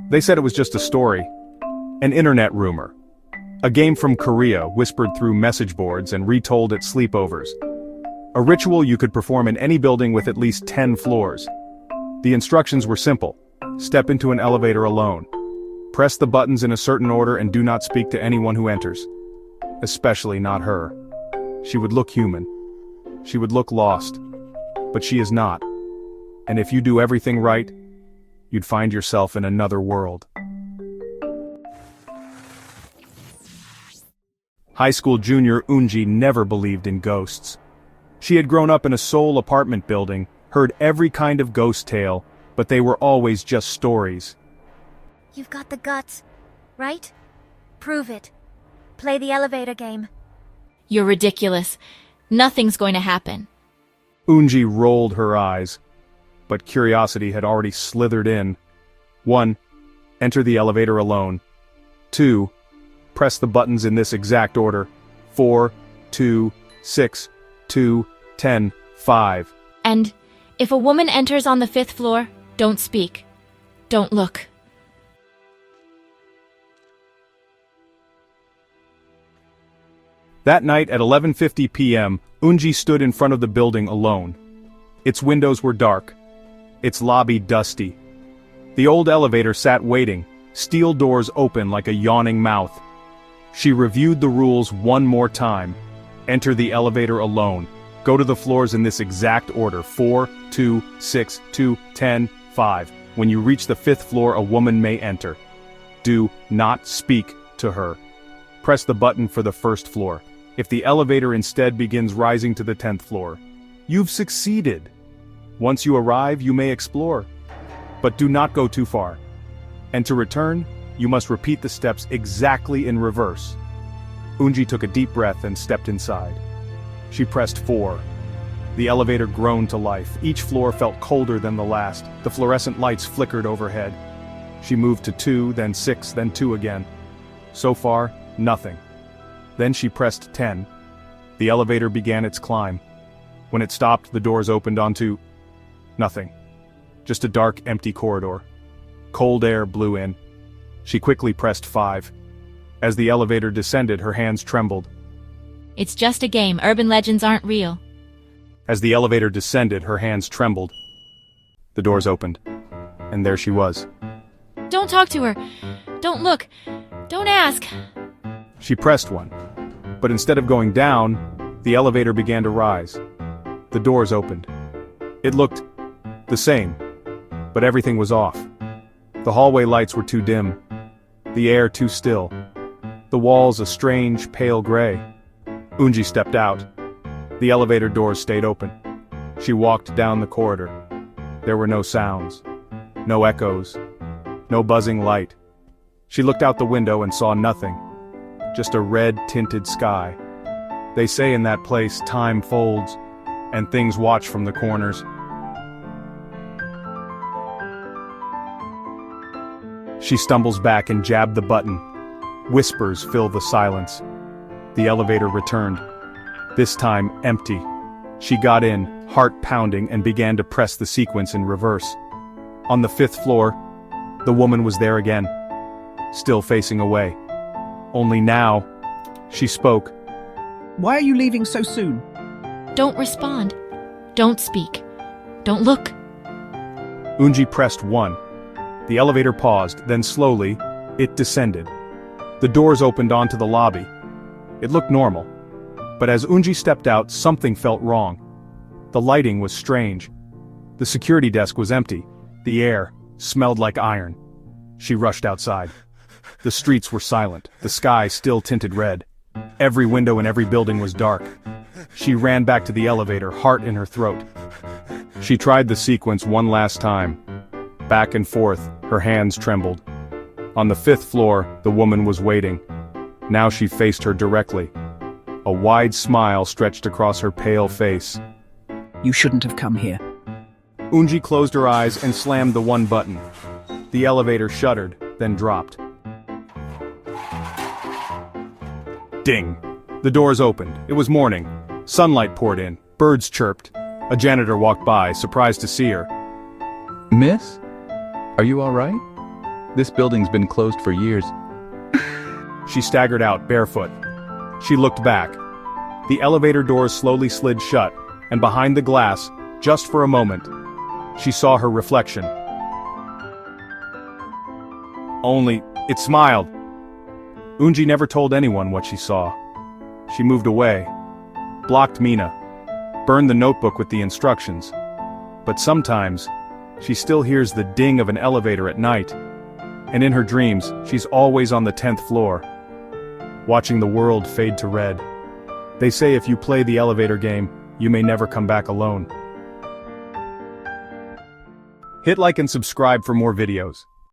They said it was just a story. An internet rumor. A game from Korea whispered through message boards and retold at sleepovers. A ritual you could perform in any building with at least 10 floors. The instructions were simple. Step into an elevator alone. Press the buttons in a certain order and do not speak to anyone who enters. Especially not her. She would look human. She would look lost. But she is not. And if you do everything right, you'd find yourself in another world. High school junior Unji never believed in ghosts. She had grown up in a Seoul apartment building, heard every kind of ghost tale, but they were always just stories. You've got the guts, right? Prove it. Play the elevator game. You're ridiculous. Nothing's going to happen. Unji rolled her eyes, but curiosity had already slithered in. 1. Enter the elevator alone. 2. Press the buttons in this exact order. 4, 2, 6, 2, 10, 5. And if a woman enters on the 5th floor, don't speak. Don't look. That night at 11:50 p.m., Unji stood in front of the building alone. Its windows were dark. Its lobby dusty. The old elevator sat waiting, steel doors open like a yawning mouth. She reviewed the rules one more time. Enter the elevator alone. Go to the floors in this exact order: 4, 2, 6, 2, 10, 5. When you reach the 5th floor, a woman may enter. Do not speak to her. Press the button for the 1st floor. If the elevator instead begins rising to the 10th floor, you've succeeded. Once you arrive, you may explore. But do not go too far. And to return, you must repeat the steps exactly in reverse. Unji took a deep breath and stepped inside. She pressed 4. The elevator groaned to life. Each floor felt colder than the last. The fluorescent lights flickered overhead. She moved to 2, then 6, then 2 again. So far, nothing. Then she pressed 10. The elevator began its climb. When it stopped, the doors opened onto nothing. Just a dark, empty corridor. Cold air blew in. She quickly pressed 5. As the elevator descended, her hands trembled. It's just a game. Urban legends aren't real. As the elevator descended, her hands trembled. The doors opened. And there she was. Don't talk to her. Don't look. Don't ask. She pressed 1. But instead of going down, the elevator began to rise. The doors opened. It looked the same, but everything was off. The hallway lights were too dim. The air too still. The walls a strange, pale gray. Unji stepped out. The elevator doors stayed open. She walked down the corridor. There were no sounds. No echoes. No buzzing light. She looked out the window and saw nothing. Just a red-tinted sky. They say in that place time folds, and things watch from the corners. She stumbles back and jabbed the button. Whispers fill the silence. The elevator returned. This time empty. She got in, heart pounding, and began to press the sequence in reverse. On the 5th floor, the woman was there again, still facing away. Only now, she spoke. Why are you leaving so soon? Don't respond. Don't speak. Don't look. Unji pressed 1. The elevator paused, then slowly, it descended. The doors opened onto the lobby. It looked normal. But as Unji stepped out, something felt wrong. The lighting was strange. The security desk was empty. The air smelled like iron. She rushed outside. The streets were silent, the sky still tinted red. Every window in every building was dark. She ran back to the elevator, heart in her throat. She tried the sequence one last time. Back and forth, her hands trembled. On the 5th floor, the woman was waiting. Now she faced her directly. A wide smile stretched across her pale face. You shouldn't have come here. Unji closed her eyes and slammed the 1 button. The elevator shuddered, then dropped. Ding! The doors opened. It was morning. Sunlight poured in. Birds chirped. A janitor walked by, surprised to see her. Miss? Are you all right? This building's been closed for years. She staggered out, barefoot. She looked back. The elevator doors slowly slid shut, and behind the glass, just for a moment, she saw her reflection. Only, it smiled. Unji never told anyone what she saw. She moved away, blocked Mina, burned the notebook with the instructions. But sometimes, she still hears the ding of an elevator at night. And in her dreams, she's always on the 10th floor, watching the world fade to red. They say if you play the elevator game, you may never come back alone. Hit like and subscribe for more videos.